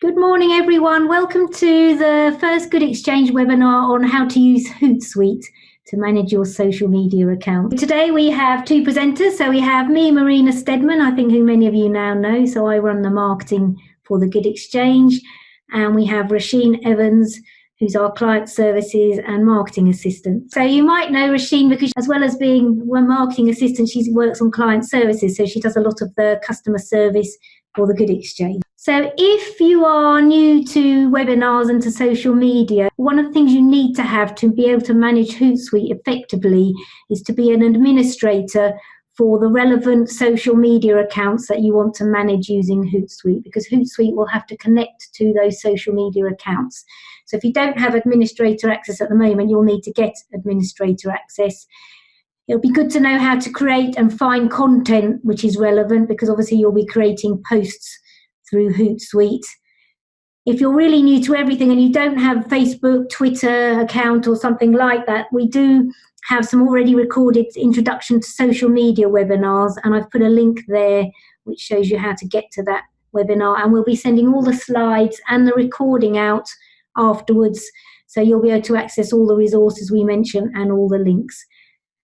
Good morning, everyone. Welcome to the first Good Exchange webinar on how to use Hootsuite to manage your social media account. Today we have two presenters. So we have me, Marina Stedman, I think who many of you now know. So I run the marketing for the Good Exchange. And we have Rasheen Evans, who's our client services and marketing assistant. So you might know Rasheen because as well as being one marketing assistant, she works on client services. So she does a lot of the customer service for the Good Exchange. So if you are new to webinars and to social media, one of the things you need to have to be able to manage Hootsuite effectively is to be an administrator for the relevant social media accounts that you want to manage using Hootsuite, because Hootsuite will have to connect to those social media accounts. So if you don't have administrator access at the moment, you'll need to get administrator access. It'll be good to know how to create and find content which is relevant, because obviously you'll be creating posts through Hootsuite. If you're really new to everything and you don't have Facebook, Twitter account or something like that, we do have some already recorded introduction to social media webinars, and I've put a link there which shows you how to get to that webinar, and we'll be sending all the slides and the recording out afterwards, so you'll be able to access all the resources we mentioned and all the links.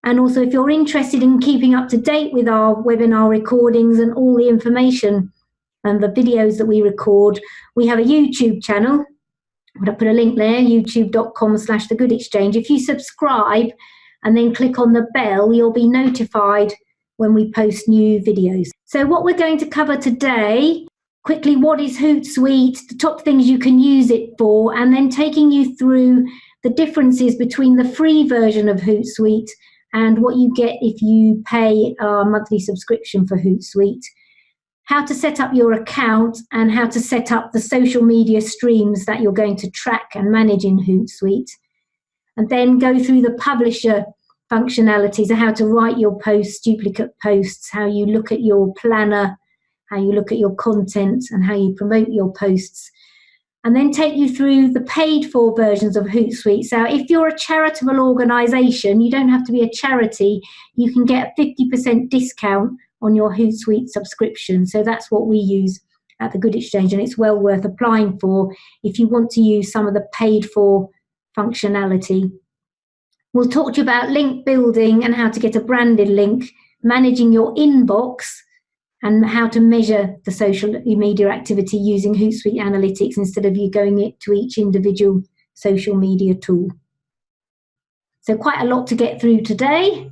And also, if you're interested in keeping up to date with our webinar recordings and all the information and the videos that we record, we have a YouTube channel. I'm going to put a link there, youtube.com/thegoodexchange. If you subscribe and then click on the bell, you'll be notified when we post new videos. So what we're going to cover today, quickly, what is Hootsuite, the top things you can use it for, and then taking you through the differences between the free version of Hootsuite and what you get if you pay a monthly subscription for Hootsuite. How to set up your account and how to set up the social media streams that you're going to track and manage in Hootsuite. And then go through the publisher functionalities of how to write your posts, duplicate posts, how you look at your planner, how you look at your content and how you promote your posts. And then take you through the paid for versions of Hootsuite. So if you're a charitable organisation, you don't have to be a charity, you can get a 50% discount on your Hootsuite subscription. So that's what we use at the Good Exchange, and it's well worth applying for if you want to use some of the paid for functionality. We'll talk to you about link building and how to get a branded link, managing your inbox, and how to measure the social media activity using Hootsuite Analytics instead of you going to each individual social media tool. So quite a lot to get through today.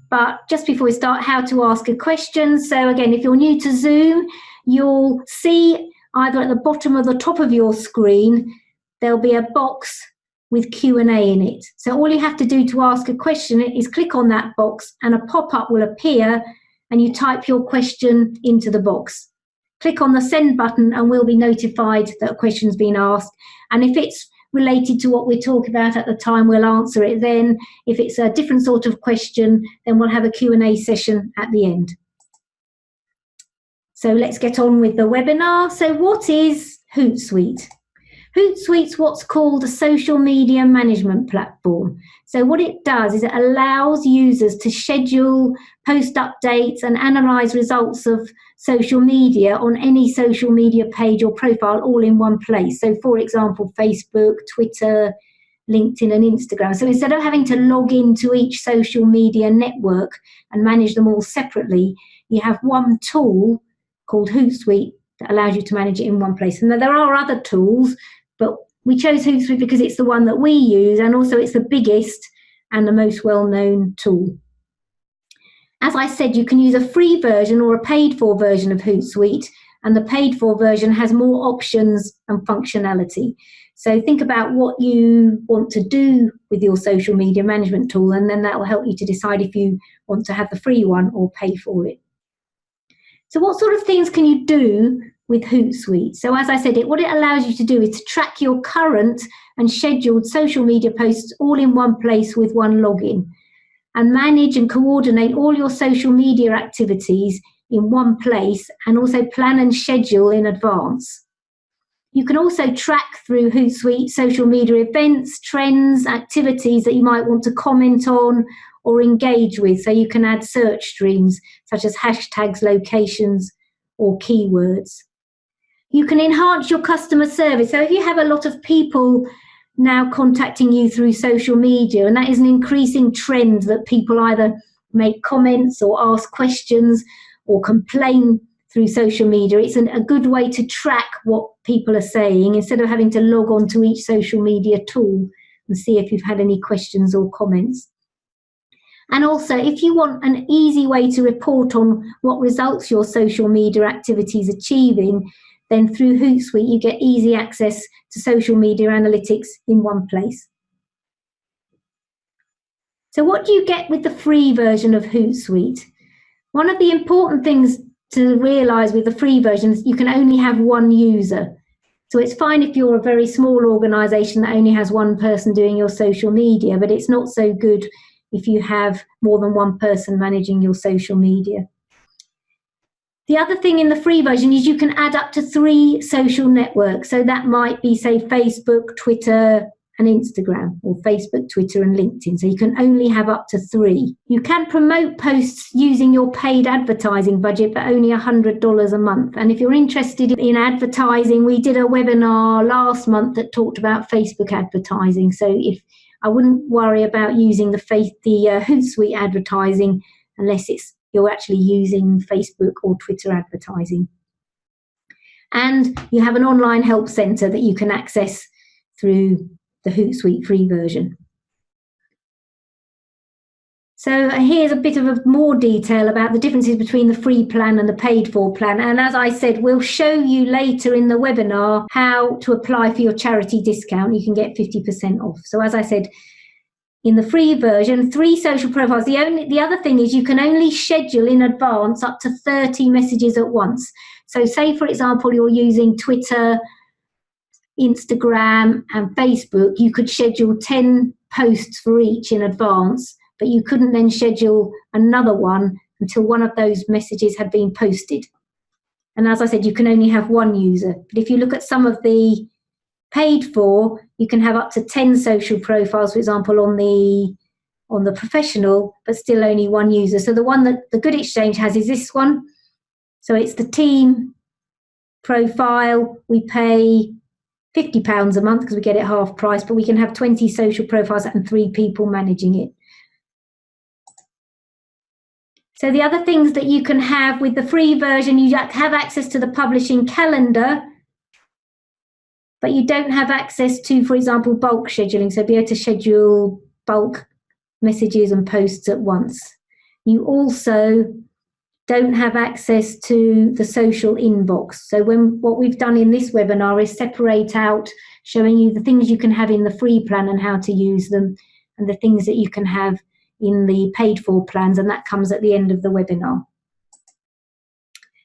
But just before we start, how to ask a question. So again, if you're new to Zoom, you'll see either at the bottom or the top of your screen, there'll be a box with Q&A in it. So all you have to do to ask a question is click on that box and a pop-up will appear and you type your question into the box. Click on the send button and we'll be notified that a question's been asked. And if it's related to what we're talking about at the time, we'll answer it then. If it's a different sort of question, then we'll have a Q&A session at the end. So let's get on with the webinar. So what is Hootsuite? Hootsuite's what's called a social media management platform. So what it does is it allows users to schedule, post updates and analyse results of social media on any social media page or profile all in one place. So for example, Facebook, Twitter, LinkedIn and Instagram. So instead of having to log into each social media network and manage them all separately, you have one tool called Hootsuite that allows you to manage it in one place. And there are other tools, but we chose Hootsuite because it's the one that we use, and also it's the biggest and the most well-known tool. As I said, you can use a free version or a paid-for version of Hootsuite, and the paid-for version has more options and functionality. So think about what you want to do with your social media management tool, and then that will help you to decide if you want to have the free one or pay for it. So what sort of things can you do with Hootsuite? So as I said, what it allows you to do is to track your current and scheduled social media posts all in one place with one login, and manage and coordinate all your social media activities in one place, and also plan and schedule in advance. You can also track through Hootsuite social media events, trends, activities that you might want to comment on or engage with. So you can add search streams such as hashtags, locations, or keywords. You can enhance your customer service. So if you have a lot of people now contacting you through social media, and that is an increasing trend that people either make comments or ask questions or complain through social media, it's a good way to track what people are saying instead of having to log on to each social media tool and see if you've had any questions or comments. And also, if you want an easy way to report on what results your social media activity is achieving, then through Hootsuite, you get easy access to social media analytics in one place. So what do you get with the free version of Hootsuite? One of the important things to realise with the free version is you can only have one user. So it's fine if you're a very small organisation that only has one person doing your social media, but it's not so good if you have more than one person managing your social media. The other thing in the free version is you can add up to 3 social networks. So that might be, say, Facebook, Twitter, and Instagram, or Facebook, Twitter, and LinkedIn. So you can only have up to 3. You can promote posts using your paid advertising budget, but only $100 a month. And if you're interested in advertising, we did a webinar last month that talked about Facebook advertising. So I wouldn't worry about using the Hootsuite advertising unless you're actually using Facebook or Twitter advertising. And you have an online help centre that you can access through the Hootsuite free version. So here's a bit of more detail about the differences between the free plan and the paid for plan. And as I said, we'll show you later in the webinar how to apply for your charity discount. You can get 50% off. So as I said, in the free version, 3 social profiles. The other thing is you can only schedule in advance up to 30 messages at once. So say, for example, you're using Twitter, Instagram and Facebook, you could schedule 10 posts for each in advance, but you couldn't then schedule another one until one of those messages had been posted. And as I said, you can only have one user. But if you look at some of the paid for, you can have up to 10 social profiles, for example, on the professional, but still only one user. So the one that the Good Exchange has is this one. So it's the team profile. We pay £50 a month because we get it half price, but we can have 20 social profiles and 3 people managing it. So the other things that you can have with the free version, you have access to the publishing calendar, but you don't have access to, for example, bulk scheduling. So be able to schedule bulk messages and posts at once. You also don't have access to the social inbox. So what we've done in this webinar is separate out, showing you the things you can have in the free plan and how to use them, and the things that you can have in the paid for plans, and that comes at the end of the webinar.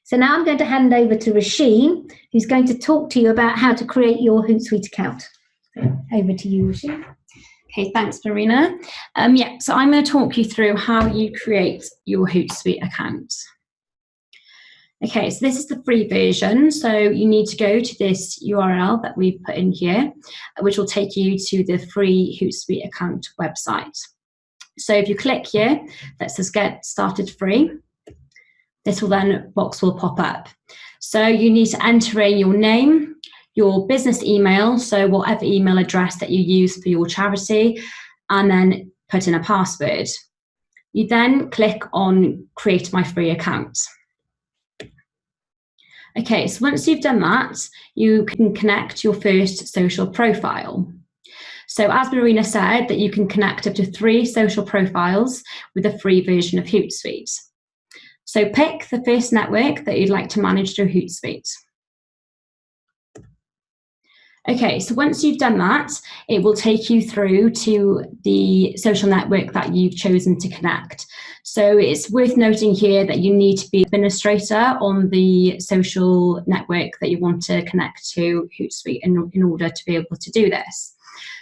So now I'm going to hand over to Rasheen, who's going to talk to you about how to create your Hootsuite account. So over to you, Rasheen. Okay, thanks, Marina. So I'm going to talk you through how you create your Hootsuite account. Okay, so this is the free version. So you need to go to this URL that we've put in here, which will take you to the free Hootsuite account website. So if you click here that says Get Started Free, this box will pop up. So you need to enter in your name, your business email, so whatever email address that you use for your charity, and then put in a password. You then click on Create My Free Account. Okay, so once you've done that, you can connect your first social profile. So as Marina said, that you can connect up to 3 social profiles with a free version of Hootsuite. So pick the first network that you'd like to manage through Hootsuite. Okay, so once you've done that, it will take you through to the social network that you've chosen to connect. So it's worth noting here that you need to be administrator on the social network that you want to connect to Hootsuite in order to be able to do this.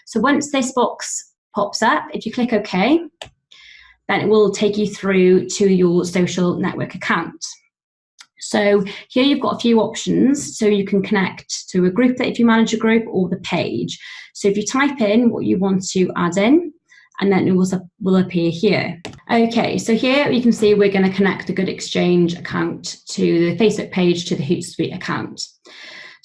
So once this box pops up, if you click OK, then it will take you through to your social network account. So here you've got a few options. So you can connect to a group that if you manage a group, or the page. So if you type in what you want to add in, and then it will appear here. Okay, so here you can see we're going to connect the Good Exchange account to the Facebook page to the Hootsuite account.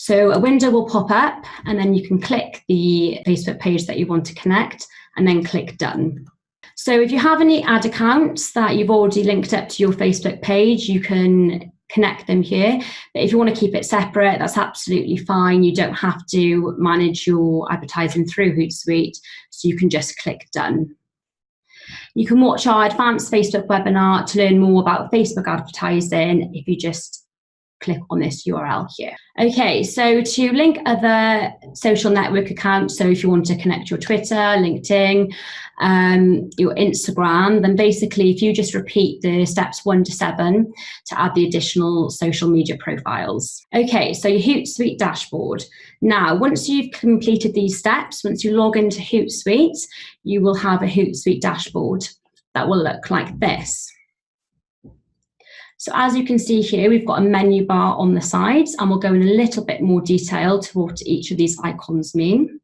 So a window will pop up and then you can click the Facebook page that you want to connect and then click done. So if you have any ad accounts that you've already linked up to your Facebook page, you can connect them here. But if you want to keep it separate, that's absolutely fine. You don't have to manage your advertising through Hootsuite, so you can just click done. You can watch our advanced Facebook webinar to learn more about Facebook advertising if you just click on this URL here. Okay, so to link other social network accounts, so if you want to connect your Twitter, LinkedIn, your Instagram, then basically if you just repeat the steps 1 to 7 to add the additional social media profiles. Okay, so your Hootsuite dashboard. Now, once you've completed these steps, once you log into Hootsuite, you will have a Hootsuite dashboard that will look like this. So as you can see here, we've got a menu bar on the sides, and we'll go in a little bit more detail to what each of these icons mean.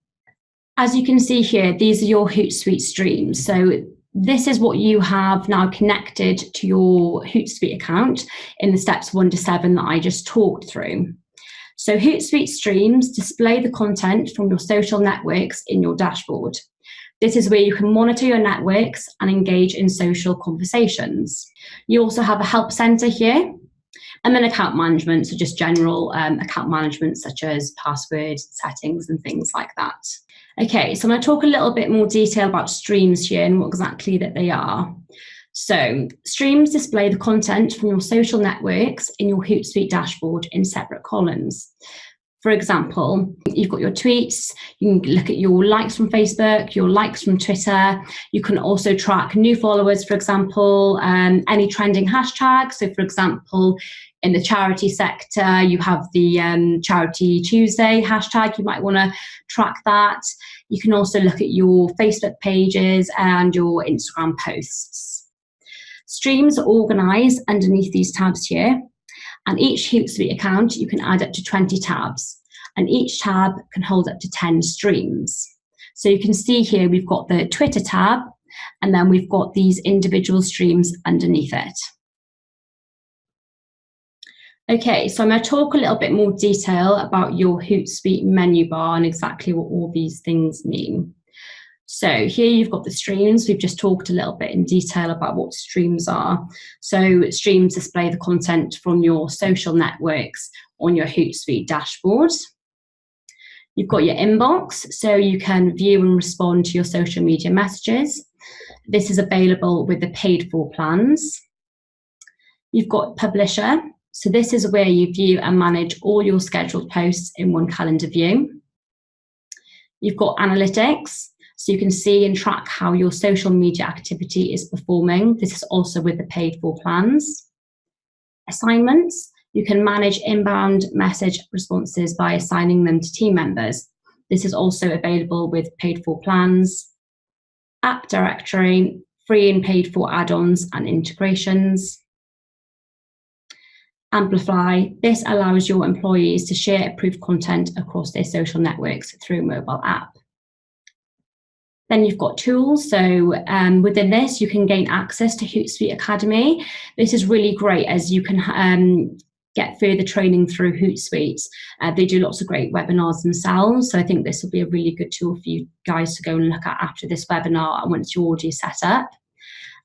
As you can see here, these are your Hootsuite streams. So this is what you have now connected to your Hootsuite account in the steps 1 to 7 that I just talked through. So Hootsuite streams display the content from your social networks in your dashboard. This is where you can monitor your networks and engage in social conversations. You also have a help center here, and then account management, so just general account management such as password settings and things like that. Okay, so I'm going to talk a little bit more detail about streams here and what exactly that they are. So streams display the content from your social networks in your Hootsuite dashboard in separate columns. For example, you've got your tweets, you can look at your likes from Facebook, your likes from Twitter. You can also track new followers, for example, any trending hashtags. So for example, in the charity sector, you have the Charity Tuesday hashtag. You might want to track that. You can also look at your Facebook pages and your Instagram posts. Streams are organized underneath these tabs here. And each Hootsuite account, you can add up to 20 tabs, and each tab can hold up to 10 streams. So you can see here, we've got the Twitter tab, and then we've got these individual streams underneath it. Okay, so I'm going to talk a little bit more detail about your Hootsuite menu bar and exactly what all these things mean. So here you've got the streams. We've just talked a little bit in detail about what streams are. So streams display the content from your social networks on your Hootsuite dashboard. You've got your inbox, so you can view and respond to your social media messages. This is available with the paid for plans. You've got Publisher, so this is where you view and manage all your scheduled posts in one calendar view. You've got Analytics, so you can see and track how your social media activity is performing. This is also with the paid for plans. Assignments, you can manage inbound message responses by assigning them to team members. This is also available with paid for plans. App Directory, free and paid for add-ons and integrations. Amplify, this allows your employees to share approved content across their social networks through a mobile app. Then you've got tools, so within this you can gain access to Hootsuite Academy. This is really great as you can get further training through Hootsuite. They do lots of great webinars themselves, so I think this will be a really good tool for you guys to go and look at after this webinar once you're already set up.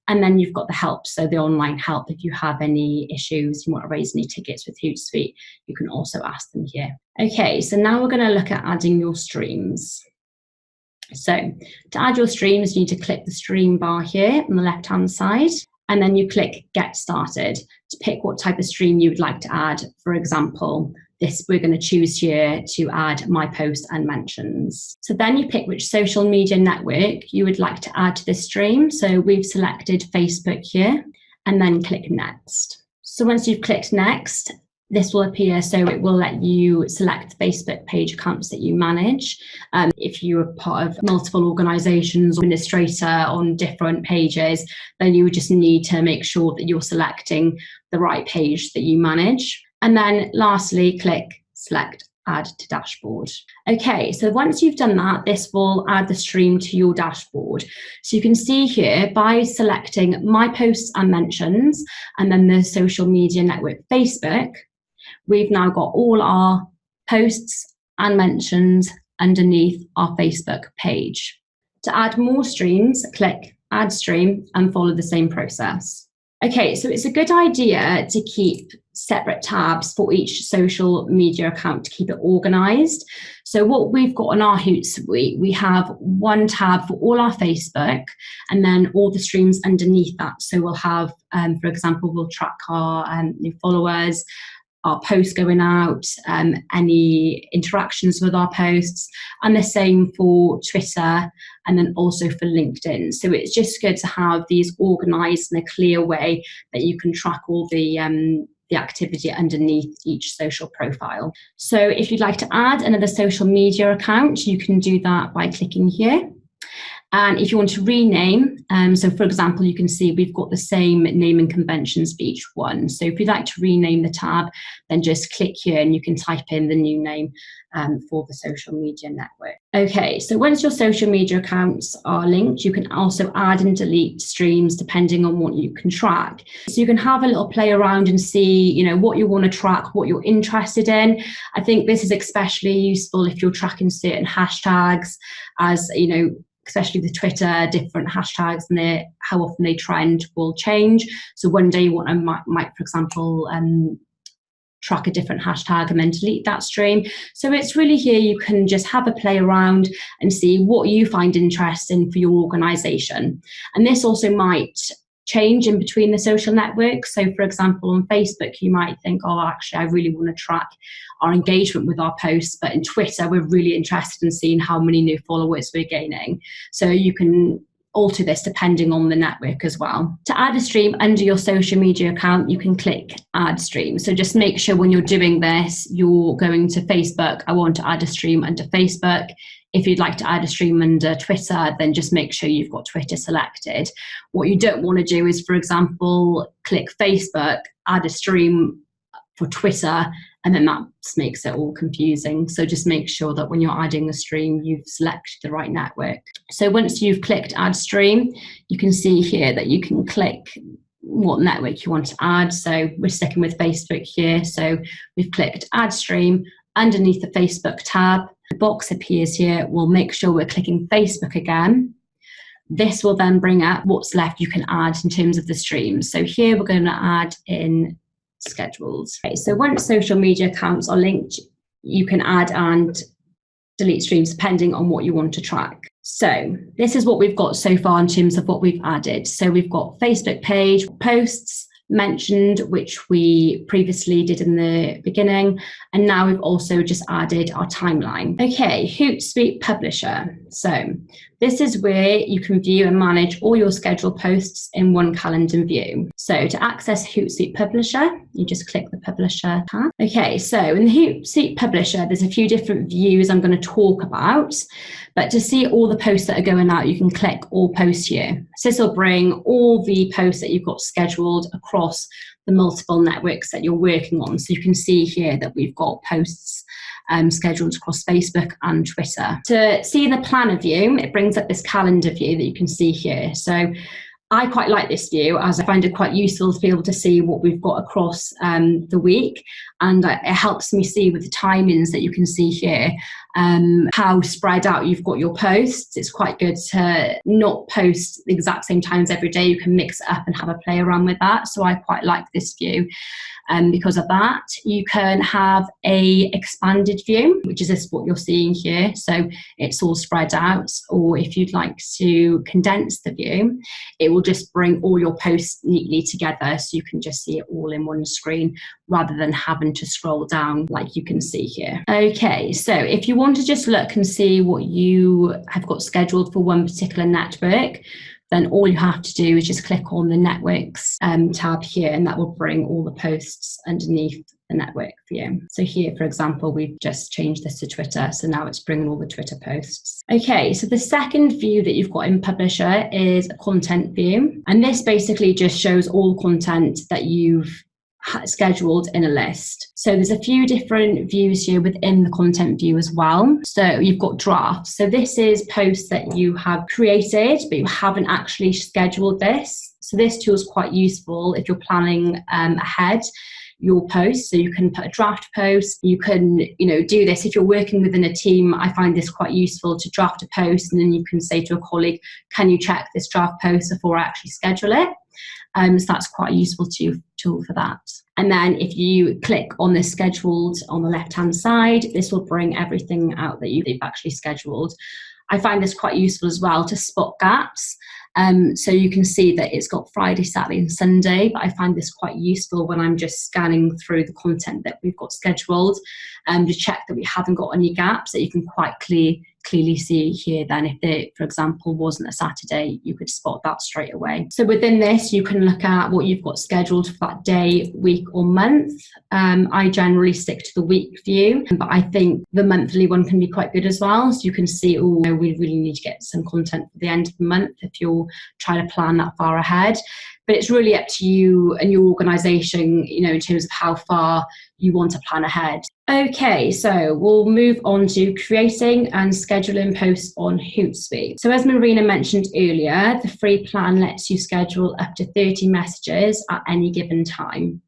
And then you've got the help, so the online help. If you have any issues, you want to raise any tickets with Hootsuite, you can also ask them here. Okay, so now we're going to look at adding your streams. So to add your streams, you need to click the stream bar here on the left-hand side, and then you click Get Started to pick what type of stream you would like to add. For example, this we're going to choose here to add my post and mentions. So then you pick which social media network you would like to add to this stream. So we've selected Facebook here, and then click Next. So once you've clicked Next, this will appear, so it will let you select Facebook page accounts that you manage. If you are part of multiple organisations or administrator on different pages, then you would just need to make sure that you're selecting the right page that you manage. And then lastly, click Select Add to Dashboard. Okay, so once you've done that, this will add the stream to your dashboard. So you can see here by selecting My Posts and Mentions and then the social media network Facebook, we've now got all our posts and mentions underneath our Facebook page. To add more streams, click Add Stream and follow the same process. Okay, so it's a good idea to keep separate tabs for each social media account to keep it organized. So what we've got on our Hootsuite, we have one tab for all our Facebook and then all the streams underneath that. So we'll have, for example, we'll track our new followers, our posts going out, any interactions with our posts, and the same for Twitter and then also for LinkedIn. So it's just good to have these organized in a clear way that you can track all the activity underneath each social profile. So if you'd like to add another social media account, you can do that by clicking here. And if you want to rename, so for example, you can see we've got the same naming conventions for each one. So if you'd like to rename the tab, then just click here and you can type in the new name for the social media network. Okay, so once your social media accounts are linked, you can also add and delete streams depending on what you can track. So you can have a little play around and see, you know, what you want to track, what you're interested in. I think this is especially useful if you're tracking certain hashtags, as you know, especially with Twitter, different hashtags and how often they trend will change. So one day you want to might for example, track a different hashtag and then delete that stream. So it's really here you can just have a play around and see what you find interesting for your organization. And this also might change in between the social networks. So for example, on Facebook, you might think, oh, actually, I really want to track our engagement with our posts. But in Twitter, we're really interested in seeing how many new followers we're gaining. So you can alter this depending on the network as well. To add a stream under your social media account, you can click Add Stream. So just make sure when you're doing this, you're going to Facebook. I want to add a stream under Facebook. If you'd like to add a stream under Twitter, then just make sure you've got Twitter selected. What you don't want to do is, for example, click Facebook, add a stream for Twitter, and then that just makes it all confusing. So just make sure that when you're adding a stream, you've selected the right network. So once you've clicked Add Stream, you can see here that you can click what network you want to add. So we're sticking with Facebook here. So we've clicked Add Stream. Underneath the Facebook tab, the box appears here. We'll make sure we're clicking Facebook again. This will then bring up what's left you can add in terms of the streams. So here we're going to add in schedules. Okay, so once social media accounts are linked, you can add and delete streams depending on what you want to track. So this is what we've got so far in terms of what we've added. So we've got Facebook page, posts, mentioned, which we previously did in the beginning, and now we've also just added our timeline. Okay, Hootsuite Publisher. So this is where you can view and manage all your scheduled posts in one calendar view. So to access Hootsuite Publisher, you just click the Publisher tab. Okay, so in the Hootsuite Publisher, there's a few different views I'm going to talk about, but to see all the posts that are going out, you can click All Posts here. So this will bring all the posts that you've got scheduled across the multiple networks that you're working on. So you can see here that we've got posts scheduled across Facebook and Twitter. To see the planner view, it brings up this calendar view that you can see here. So I quite like this view, as I find it quite useful to be able to see what we've got across the week, and it helps me see with the timings that you can see here how spread out you've got your posts. It's quite good to not post the exact same times every day. You can mix it up and have a play around with that. So I quite like this view. Because of that, you can have a expanded view, which is this what you're seeing here. So it's all spread out. Or if you'd like to condense the view, it will just bring all your posts neatly together, so you can just see it all in one screen rather than having to scroll down like you can see here. Okay, so if you want to just look and see what you have got scheduled for one particular network, then all you have to do is just click on the networks tab here, and that will bring all the posts underneath the network for you. So here, for example, we've just changed this to Twitter, so now it's bringing all the Twitter posts. Okay, so the second view that you've got in Publisher is a content view, and this basically just shows all content that you've scheduled in a list. So there's a few different views here within the content view as well. So you've got drafts. So this is posts that you have created, but you haven't actually scheduled this. So this tool is quite useful if you're planning ahead. your post. So you can put a draft post, you can, do this if you're working within a team. I find this quite useful to draft a post, and then you can say to a colleague, can you check this draft post before I actually schedule it? So that's quite a useful tool for that. And then if you click on this scheduled on the left hand side, this will bring everything out that you've actually scheduled. I find this quite useful as well to spot gaps. So you can see that it's got Friday, Saturday and Sunday, but I find this quite useful when I'm just scanning through the content that we've got scheduled, to check that we haven't got any gaps, that you can quite clearly see here. Then if there, for example, wasn't a Saturday, you could spot that straight away. So within this, you can look at what you've got scheduled for that day, week or month. I generally stick to the week view, but I think the monthly one can be quite good as well. So you can see, we really need to get some content for the end of the month if you're trying to plan that far ahead. But it's really up to you and your organisation, in terms of how far you want to plan ahead. Okay, so we'll move on to creating and scheduling posts on Hootsuite. So as Marina mentioned earlier, the free plan lets you schedule up to 30 messages at any given time.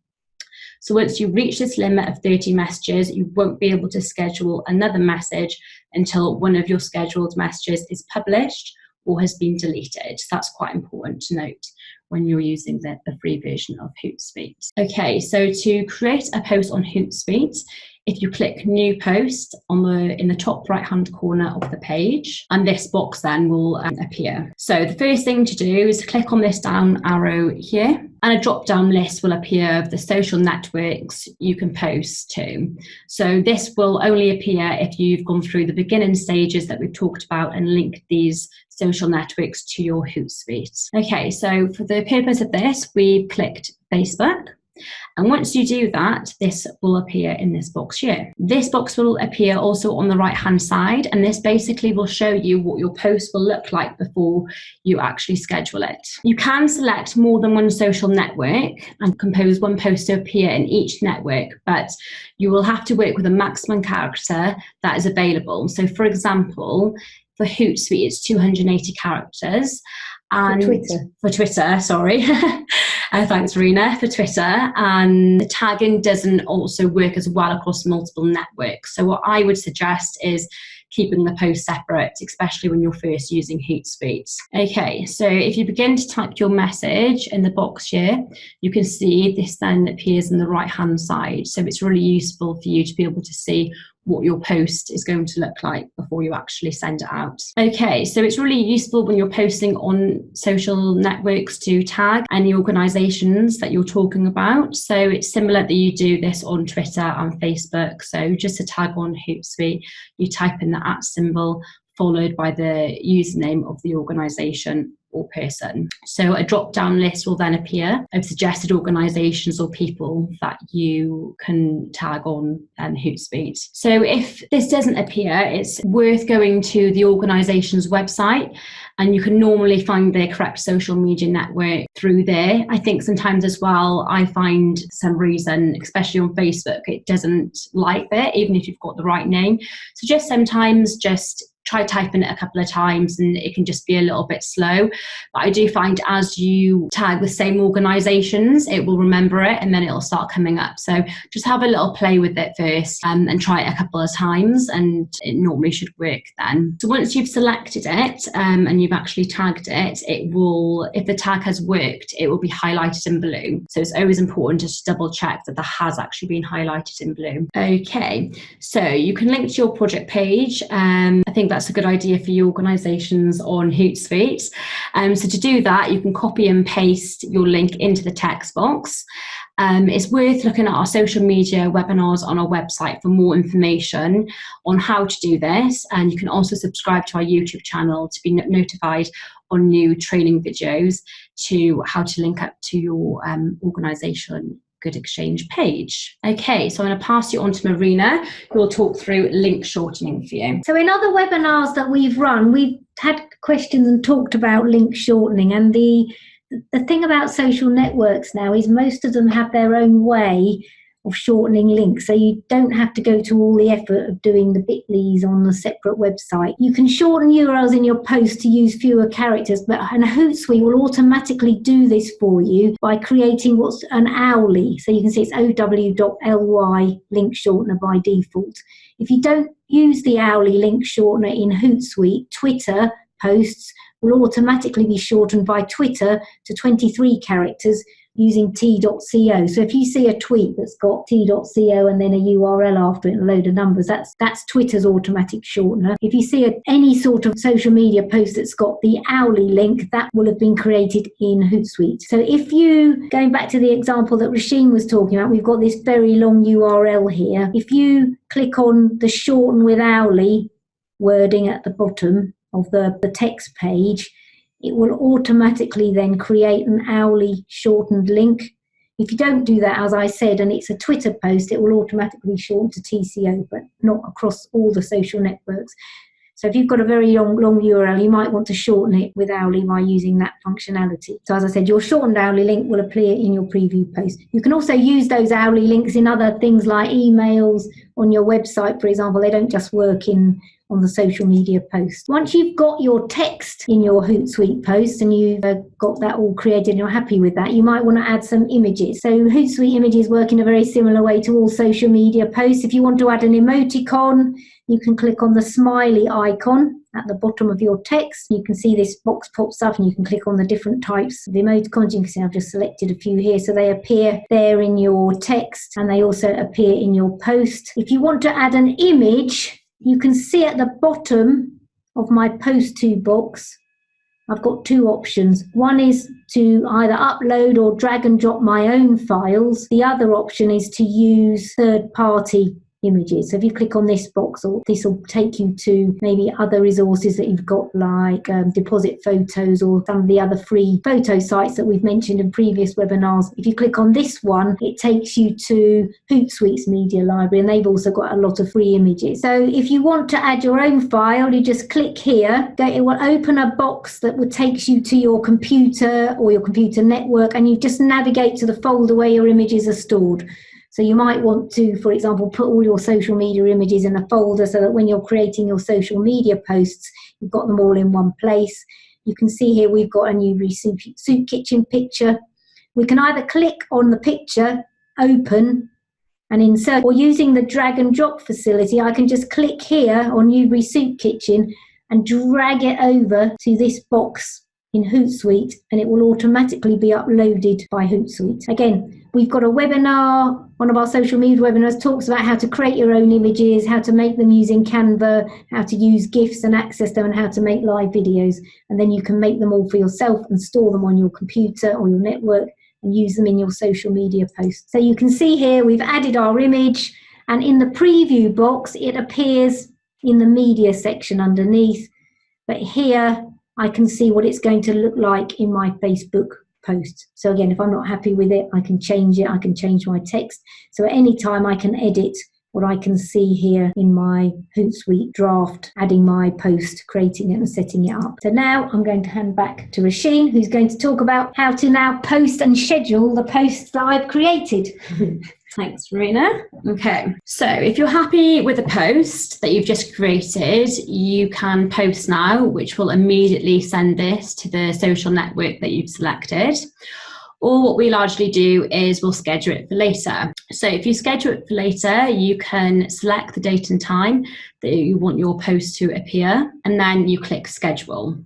So once you reach this limit of 30 messages, you won't be able to schedule another message until one of your scheduled messages is published or has been deleted. So that's quite important to note when you're using the free version of Hootsuite. Okay, so to create a post on Hootsuite, if you click New Post in the top right-hand corner of the page, and this box then will appear. So the first thing to do is click on this down arrow here, and a drop-down list will appear of the social networks you can post to. So this will only appear if you've gone through the beginning stages that we've talked about and linked these social networks to your Hootsuite. Okay, so for the purpose of this, we've clicked Facebook. And once you do that, this will appear in this box here. This box will appear also on the right hand side, and this basically will show you what your post will look like before you actually schedule it. You can select more than one social network and compose one post to appear in each network, but you will have to work with a maximum character that is available. So for example, for Hootsuite, it's 280 characters. And for Twitter, sorry. Thanks, Rena, for Twitter. And the tagging doesn't also work as well across multiple networks. So what I would suggest is keeping the post separate, especially when you're first using Hootsuite. Okay, so if you begin to type your message in the box here, you can see this then appears on the right-hand side. So it's really useful for you to be able to see what your post is going to look like before you actually send it out. Okay, so it's really useful when you're posting on social networks to tag any organisations that you're talking about. So it's similar that you do this on Twitter and Facebook. So just to tag on Hootsuite, you type in the @ symbol followed by the username of the organisation or person. So a drop-down list will then appear of suggested organisations or people that you can tag on Hootsuite. So if this doesn't appear, it's worth going to the organisation's website, and you can normally find their correct social media network through there. I think sometimes as well, I find for some reason, especially on Facebook, it doesn't like that, even if you've got the right name. So just sometimes try typing it a couple of times and it can just be a little bit slow. But I do find as you tag the same organisations, it will remember it and then it'll start coming up. So just have a little play with it first and try it a couple of times, and it normally should work then. So once you've selected it and you've actually tagged it, it will, if the tag has worked, it will be highlighted in blue. So it's always important to just double check that that has actually been highlighted in blue. Okay, so you can link to your project page. I think that's a good idea for your organisations on Hootsuite. So to do that, you can copy and paste your link into the text box. It's worth looking at our social media webinars on our website for more information on how to do this. And you can also subscribe to our YouTube channel to be notified on new training videos to how to link up to your organisation Good Exchange page. Okay, so I'm going to pass you on to Marina, who will talk through link shortening for you. So in other webinars that we've run, we've had questions and talked about link shortening, and the thing about social networks now is most of them have their own way of shortening links. So you don't have to go to all the effort of doing the bit.lys on a separate website. You can shorten URLs in your post to use fewer characters, and Hootsuite will automatically do this for you by creating what's an OWLY. So you can see it's ow.ly link shortener by default. If you don't use the OWLY link shortener in Hootsuite, Twitter posts will automatically be shortened by Twitter to 23 characters using t.co. So if you see a tweet that's got t.co and then a URL after it and a load of numbers, that's Twitter's automatic shortener. If you see any sort of social media post that's got the OWLY link, that will have been created in Hootsuite. So if you, going back to the example that Rasheen was talking about, we've got this very long URL here. If you click on the shorten with OWLY wording at the bottom of the text page, it will automatically then create an OWLY shortened link. If you don't do that, as I said, and it's a Twitter post, it will automatically shorten to TCO, but not across all the social networks. So if you've got a very long URL, you might want to shorten it with OWLY by using that functionality. So as I said, your shortened OWLY link will appear in your preview post. You can also use those OWLY links in other things like emails on your website, for example. They don't just work on the social media post. Once you've got your text in your Hootsuite post and you've got that all created and you're happy with that, you might want to add some images. So Hootsuite images work in a very similar way to all social media posts. If you want to add an emoticon, you can click on the smiley icon at the bottom of your text. You can see this box pops up and you can click on the different types of emoticons. You can see I've just selected a few here. So they appear there in your text and they also appear in your post. If you want to add an image, you can see at the bottom of my post to box, I've got two options. One is to either upload or drag and drop my own files. The other option is to use third-party images. So if you click on this box, or this will take you to maybe other resources that you've got, like Deposit Photos or some of the other free photo sites that we've mentioned in previous webinars. If you click on this one, it takes you to Hootsuite's media library, and they've also got a lot of free images. So if you want to add your own file, you just click here. It will open a box that will take you to your computer or your computer network, and you just navigate to the folder where your images are stored. So you might want to, for example, put all your social media images in a folder so that when you're creating your social media posts, you've got them all in one place. You can see here we've got a new soup kitchen picture. We can either click on the picture, open, and insert, or using the drag and drop facility, I can just click here on Newbury Soup Kitchen and drag it over to this box in Hootsuite, and it will automatically be uploaded by Hootsuite. Again, we've got a webinar, one of our social media webinars talks about how to create your own images, how to make them using Canva, how to use GIFs and access them, and how to make live videos. And then you can make them all for yourself and store them on your computer or your network and use them in your social media posts. So you can see here we've added our image, and in the preview box it appears in the media section underneath. But here I can see what it's going to look like in my Facebook post. So again, if I'm not happy with it, I can change it. I can change my text. So at any time I can edit what I can see here in my Hootsuite draft, adding my post, creating it and setting it up. So now I'm going to hand back to Rasheen, who's going to talk about how to now post and schedule the posts that I've created. Thanks, Marina. Okay, so if you're happy with the post that you've just created, you can post now, which will immediately send this to the social network that you've selected. Or what we largely do is we'll schedule it for later. So if you schedule it for later, you can select the date and time that you want your post to appear, and then you click schedule.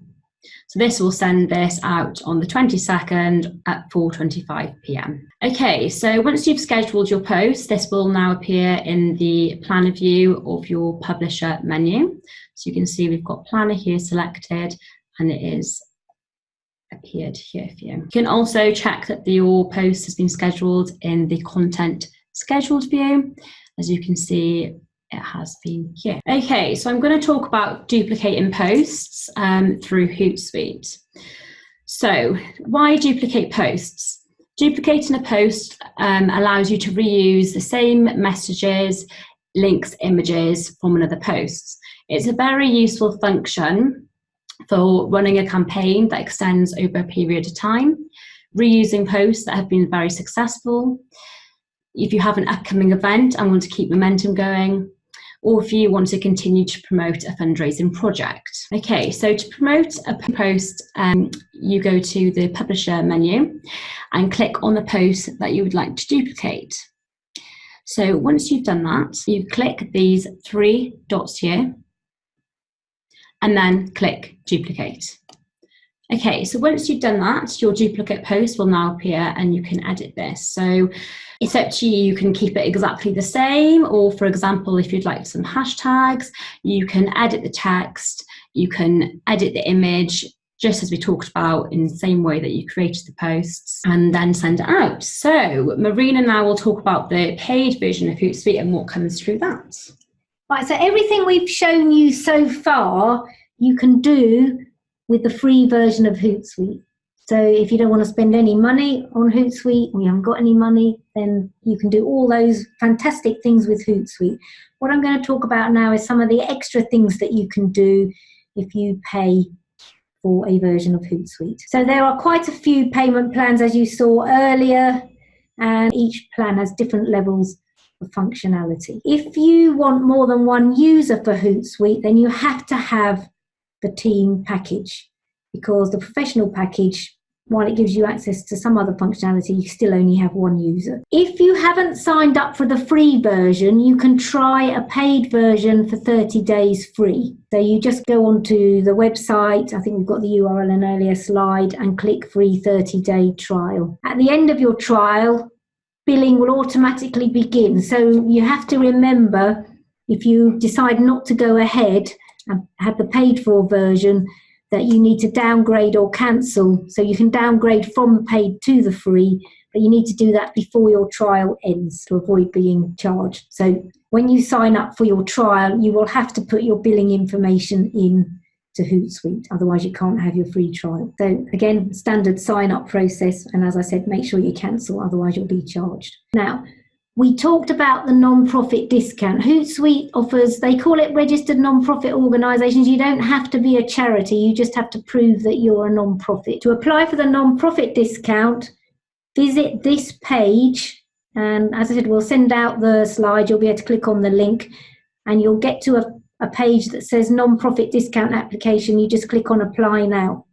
So this will send this out on the 22nd at 4:25 p.m. Okay, so once you've scheduled your post, this will now appear in the planner view of your publisher menu. So you can see we've got planner here selected, and it is appeared here for you. You can also check that your post has been scheduled in the content scheduled view. As you can see, it has been here. Okay, so I'm going to talk about duplicating posts through Hootsuite. So why duplicate posts? Duplicating a post allows you to reuse the same messages, links, images from another post. It's a very useful function for running a campaign that extends over a period of time, reusing posts that have been very successful, if you have an upcoming event and want to keep momentum going, or if you want to continue to promote a fundraising project. Okay, so to promote a post, you go to the Publisher menu and click on the post that you would like to duplicate. So once you've done that, you click these 3 dots here and then click duplicate. Okay, so once you've done that, your duplicate post will now appear and you can edit this. So it's up to you, you can keep it exactly the same, or for example, if you'd like some hashtags, you can edit the text, you can edit the image, just as we talked about in the same way that you created the posts, and then send it out. So Marina now will talk about the paid version of Hootsuite and what comes through that. Right, so everything we've shown you so far, you can do with the free version of Hootsuite. So if you don't want to spend any money on Hootsuite, or you haven't got any money, then you can do all those fantastic things with Hootsuite. What I'm going to talk about now is some of the extra things that you can do if you pay for a version of Hootsuite. So there are quite a few payment plans, as you saw earlier, and each plan has different levels of functionality. If you want more than one user for Hootsuite, then you have to have the team package, because the professional package, while it gives you access to some other functionality, you still only have one user. If you haven't signed up for the free version, you can try a paid version for 30 days free. So you just go onto the website, I think we've got the URL in an earlier slide, and click free 30-day trial. At the end of your trial, billing will automatically begin. So you have to remember, if you decide not to go ahead and have the paid for version, that you need to downgrade or cancel. So you can downgrade from the paid to the free, but you need to do that before your trial ends to avoid being charged. So when you sign up for your trial, you will have to put your billing information in to Hootsuite, otherwise you can't have your free trial. So again, standard sign up process, and as I said, make sure you cancel, otherwise you'll be charged. Now, we talked about the non-profit discount. Hootsuite offers, they call it registered non-profit organisations. You don't have to be a charity, you just have to prove that you're a non-profit. To apply for the non-profit discount, visit this page, and as I said, we'll send out the slide, you'll be able to click on the link and you'll get to a page that says non-profit discount application. You just click on apply now.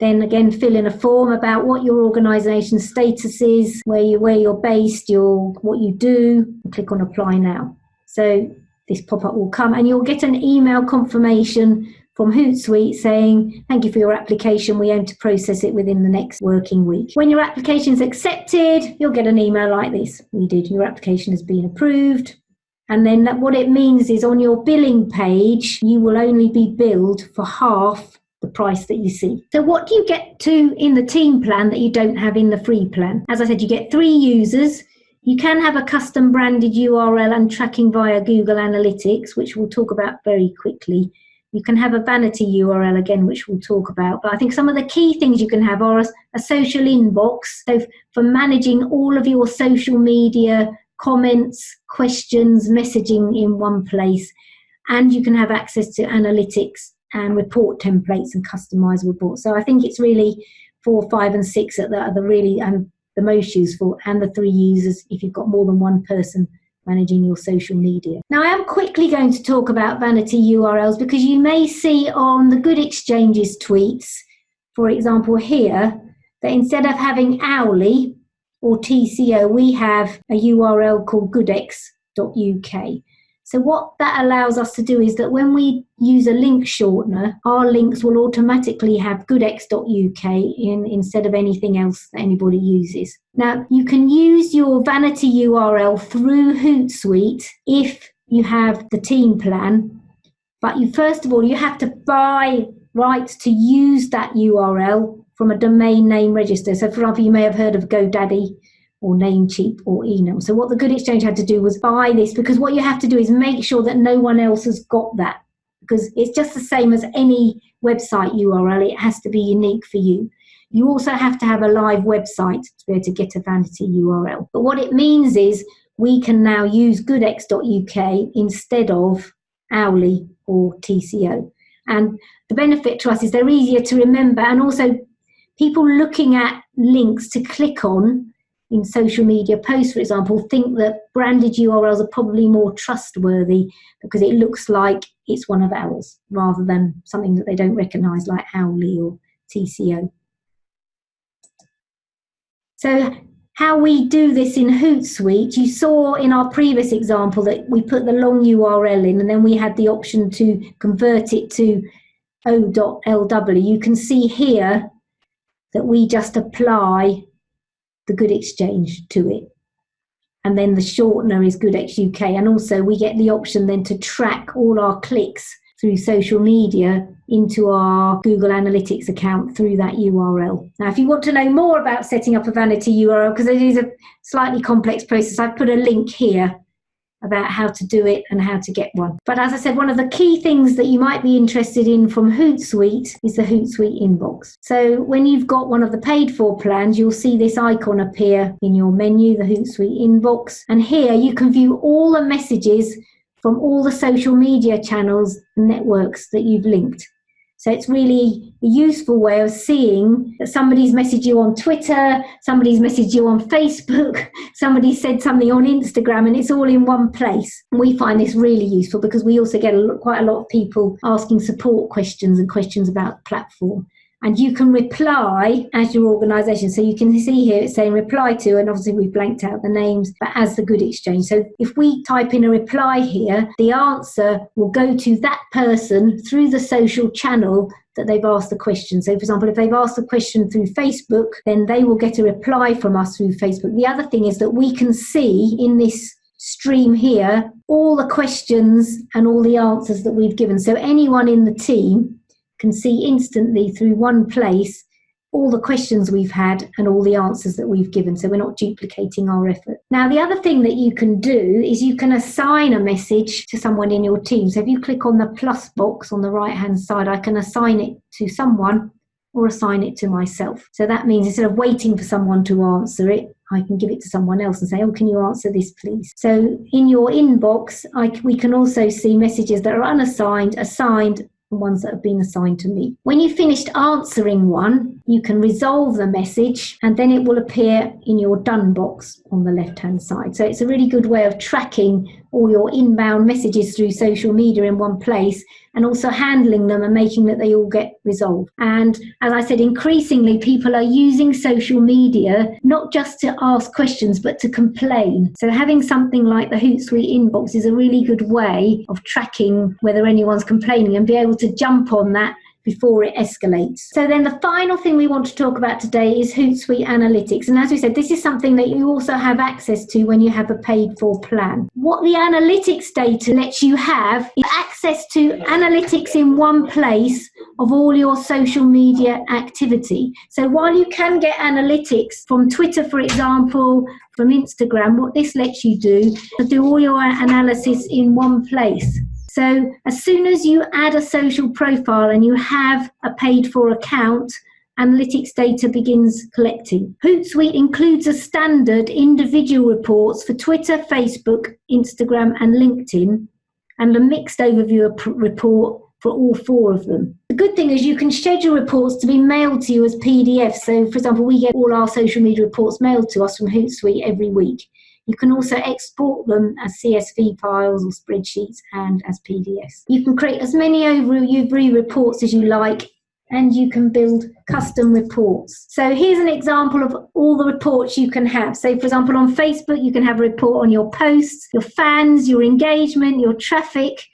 Then again, fill in a form about what your organisation status is, where you're based, what you do, and click on apply now. So this pop-up will come and you'll get an email confirmation from Hootsuite saying, thank you for your application, we aim to process it within the next working week. When your application is accepted, you'll get an email like this. Your application has been approved. And then what it means is on your billing page, you will only be billed for half the price that you see. So what do you get to in the team plan that you don't have in the free plan? As I said, you get 3 users. You can have a custom branded URL and tracking via Google Analytics, which we'll talk about very quickly. You can have a vanity URL again, which we'll talk about. But I think some of the key things you can have are a social inbox. So for managing all of your social media, comments, questions, messaging in one place. And you can have access to analytics and report templates and customized reports. So I think it's really 4, 5 and 6 that are the really the most useful, and the 3 users if you've got more than one person managing your social media. Now I am quickly going to talk about vanity URLs, because you may see on the Good Exchanges tweets, for example here, that instead of having hourly or TCO, we have a URL called goodex.uk. So what that allows us to do is that when we use a link shortener, our links will automatically have goodex.uk instead of anything else that anybody uses. Now, you can use your vanity URL through Hootsuite if you have the team plan, but first of all, you have to buy rights to use that URL from a domain name register. So for example, you may have heard of GoDaddy or Namecheap or Enum. So what the Good Exchange had to do was buy this, because what you have to do is make sure that no one else has got that, because it's just the same as any website URL. It has to be unique for you. You also have to have a live website to be able to get a vanity URL. But what it means is we can now use goodex.uk instead of hourly or TCO. And the benefit to us is they're easier to remember, and also people looking at links to click on, in social media posts, for example, think that branded URLs are probably more trustworthy because it looks like it's one of ours rather than something that they don't recognise like Howley or TCO. So how we do this in Hootsuite, you saw in our previous example that we put the long URL in and then we had the option to convert it to o.lw. You can see here that we just apply the Good Exchange to it. And then the shortener is GoodX UK. And also we get the option then to track all our clicks through social media into our Google Analytics account through that URL. Now, if you want to know more about setting up a vanity URL, because it is a slightly complex process, I've put a link here about how to do it and how to get one. But as I said, one of the key things that you might be interested in from Hootsuite is the Hootsuite Inbox. So when you've got one of the paid for plans, you'll see this icon appear in your menu, the Hootsuite Inbox. And here you can view all the messages from all the social media channels and networks that you've linked. So it's really a useful way of seeing that somebody's messaged you on Twitter, somebody's messaged you on Facebook, somebody said something on Instagram, and it's all in one place. And we find this really useful because we also get quite a lot of people asking support questions and questions about the platform. And you can reply as your organisation. So you can see here it's saying reply to, and obviously we've blanked out the names, but as the Good Exchange. So if we type in a reply here, the answer will go to that person through the social channel that they've asked the question. So for example, if they've asked the question through Facebook, then they will get a reply from us through Facebook. The other thing is that we can see in this stream here all the questions and all the answers that we've given. So anyone in the team can see instantly through one place all the questions we've had and all the answers that we've given, so we're not duplicating our effort. Now, the other thing that you can do is you can assign a message to someone in your team. So if you click on the plus box on the right-hand side, I can assign it to someone or assign it to myself. So that means instead of waiting for someone to answer it, I can give it to someone else and say, oh, can you answer this, please? So in your inbox, we can also see messages that are unassigned, assigned, ones that have been assigned to me. When you've finished answering one, you can resolve the message and then it will appear in your done box on the left hand side. So it's a really good way of tracking all your inbound messages through social media in one place and also handling them and making that they all get resolved. And as I said, increasingly people are using social media not just to ask questions but to complain. So having something like the Hootsuite Inbox is a really good way of tracking whether anyone's complaining and be able to jump on that before it escalates. So then the final thing we want to talk about today is Hootsuite Analytics. And as we said, this is something that you also have access to when you have a paid for plan. What the analytics data lets you have is access to analytics in one place of all your social media activity. So while you can get analytics from Twitter, for example, from Instagram, what this lets you do is do all your analysis in one place. So as soon as you add a social profile and you have a paid for account, analytics data begins collecting. Hootsuite includes a standard individual reports for Twitter, Facebook, Instagram and LinkedIn, and a mixed overview report for all four of them. The good thing is you can schedule reports to be mailed to you as PDFs. So for example, we get all our social media reports mailed to us from Hootsuite every week. You can also export them as CSV files or spreadsheets and as PDFs. You can create as many overview reports as you like, and you can build custom reports. So here's an example of all the reports you can have. So for example, on Facebook, you can have a report on your posts, your fans, your engagement, your traffic,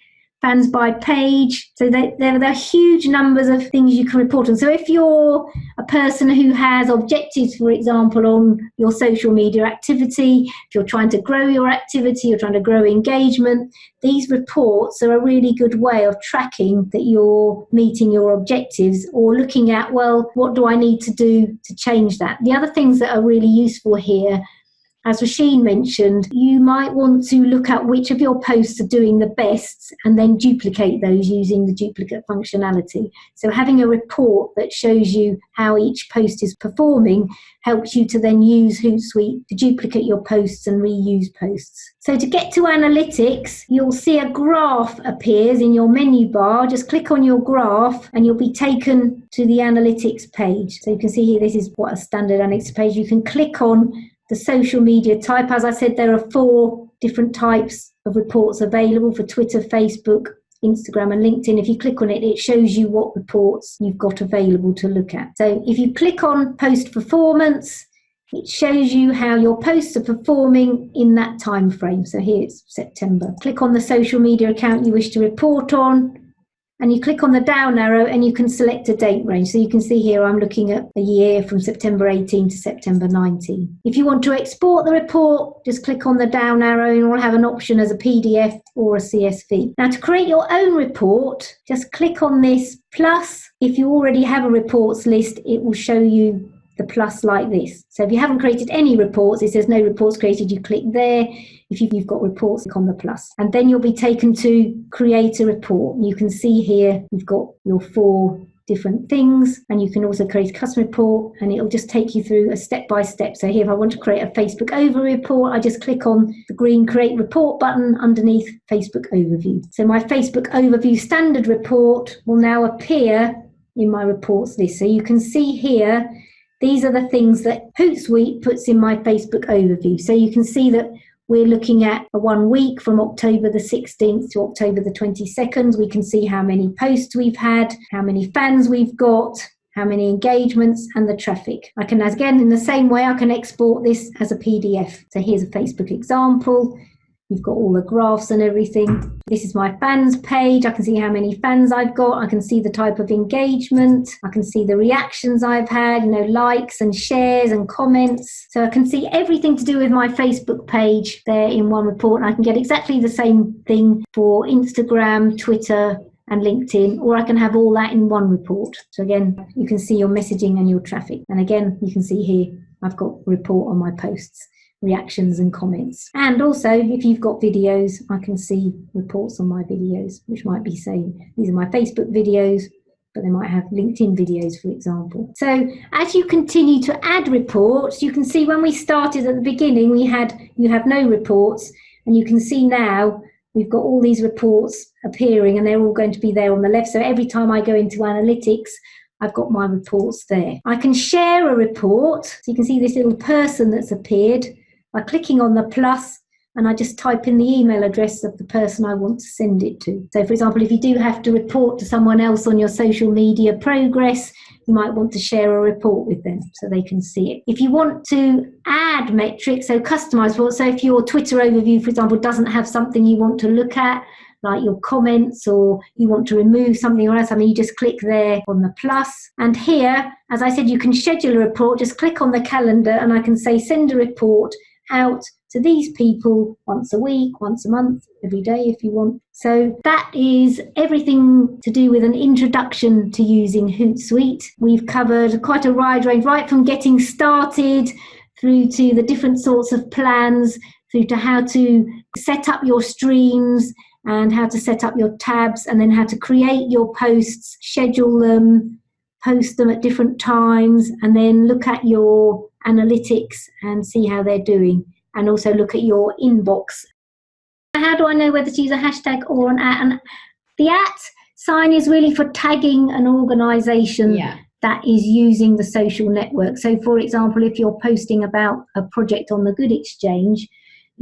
fans by page. So there are huge numbers of things you can report on. So if you're a person who has objectives, for example, on your social media activity, if you're trying to grow your activity, you're trying to grow engagement, these reports are a really good way of tracking that you're meeting your objectives or looking at, well, what do I need to do to change that? The other things that are really useful here, as Rasheen mentioned, you might want to look at which of your posts are doing the best and then duplicate those using the duplicate functionality. So having a report that shows you how each post is performing helps you to then use Hootsuite to duplicate your posts and reuse posts. So to get to analytics, you'll see a graph appears in your menu bar. Just click on your graph and you'll be taken to the analytics page. So you can see here, this is what a standard analytics page. You can click on the social media type. As I said, there are 4 different types of reports available for Twitter, Facebook, Instagram and LinkedIn. If you click on it, it shows you what reports you've got available to look at. So if you click on post performance, it shows you how your posts are performing in that time frame. So here it's September. Click on the social media account you wish to report on, and you click on the down arrow and you can select a date range. So you can see here I'm looking at a year from September 18 to September 19. If you want to export the report, just click on the down arrow and you'll have an option as a PDF or a CSV. Now, to create your own report, just click on this plus. If you already have a reports list, it will show you the plus like this. So if you haven't created any reports, it says no reports created, you click there. If you've got reports, click on the plus. And then you'll be taken to create a report. You can see here you've got your 4 different things, and you can also create a custom report, and it'll just take you through a step-by-step. So here, if I want to create a Facebook overview report, I just click on the green create report button underneath Facebook overview. So my Facebook overview standard report will now appear in my reports list. So you can see here, these are the things that Hootsuite puts in my Facebook overview. So you can see that we're looking at a 1 week from October the 16th to October the 22nd. We can see how many posts we've had, how many fans we've got, how many engagements, and the traffic. I can, again, in the same way, I can export this as a PDF. So here's a Facebook example. You've got all the graphs and everything. This is my fans page. I can see how many fans I've got. I can see the type of engagement. I can see the reactions I've had, likes and shares and comments. So I can see everything to do with my Facebook page there in one report. And I can get exactly the same thing for Instagram, Twitter, and LinkedIn, or I can have all that in one report. So again, you can see your messaging and your traffic. And again, you can see here, I've got a report on my posts, reactions and comments. And also, if you've got videos, I can see reports on my videos, which might be saying, these are my Facebook videos, but they might have LinkedIn videos, for example. So as you continue to add reports, you can see when we started at the beginning, you have no reports, and you can see now we've got all these reports appearing, and they're all going to be there on the left. So every time I go into analytics, I've got my reports there. I can share a report. So you can see this little person that's appeared by clicking on the plus, and I just type in the email address of the person I want to send it to. So for example, if you do have to report to someone else on your social media progress, you might want to share a report with them so they can see it. If you want to add metrics, so customize reports, so if your Twitter overview, for example, doesn't have something you want to look at, like your comments, or you want to remove something or something, you just click there on the plus. And here, as I said, you can schedule a report. Just click on the calendar and I can say send a report out to these people once a week, once a month, every day if you want. So that is everything to do with an introduction to using Hootsuite. We've covered quite a wide range, right from getting started through to the different sorts of plans, through to how to set up your streams and how to set up your tabs, and then how to create your posts, schedule them, post them at different times, and then look at your analytics and see how they're doing, and also look at your inbox. How do I know whether to use a hashtag or an @ And the @ sign is really for tagging an organisation that is using the social network. So for example, if you're posting about a project on the Good Exchange,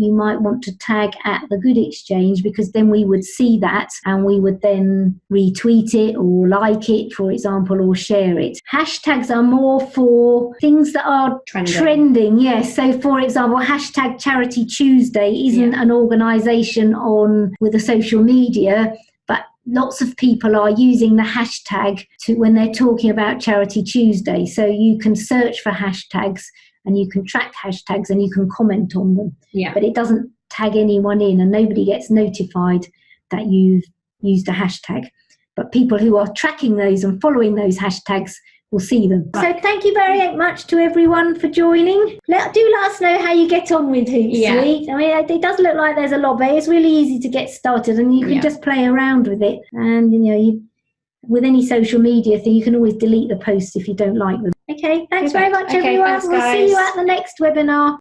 you might want to tag at the Good Exchange, because then we would see that and we would then retweet it or like it, for example, or share it. Hashtags are more for things that are trending. Yes. So for example, hashtag Charity Tuesday isn't an organisation with a social media, but lots of people are using the hashtag when they're talking about Charity Tuesday. So you can search for hashtags, and you can track hashtags and you can comment on them. But it doesn't tag anyone in, and nobody gets notified that you've used a hashtag. But people who are tracking those and following those hashtags will see them. So thank you very much to everyone for joining. Do let us know how you get on with Hootsuite. I mean, it does look like there's a lot, but it's really easy to get started, and you can just play around with it. And with any social media thing, you can always delete the posts if you don't like them. Okay, thanks very much, everyone. We'll see you at the next webinar.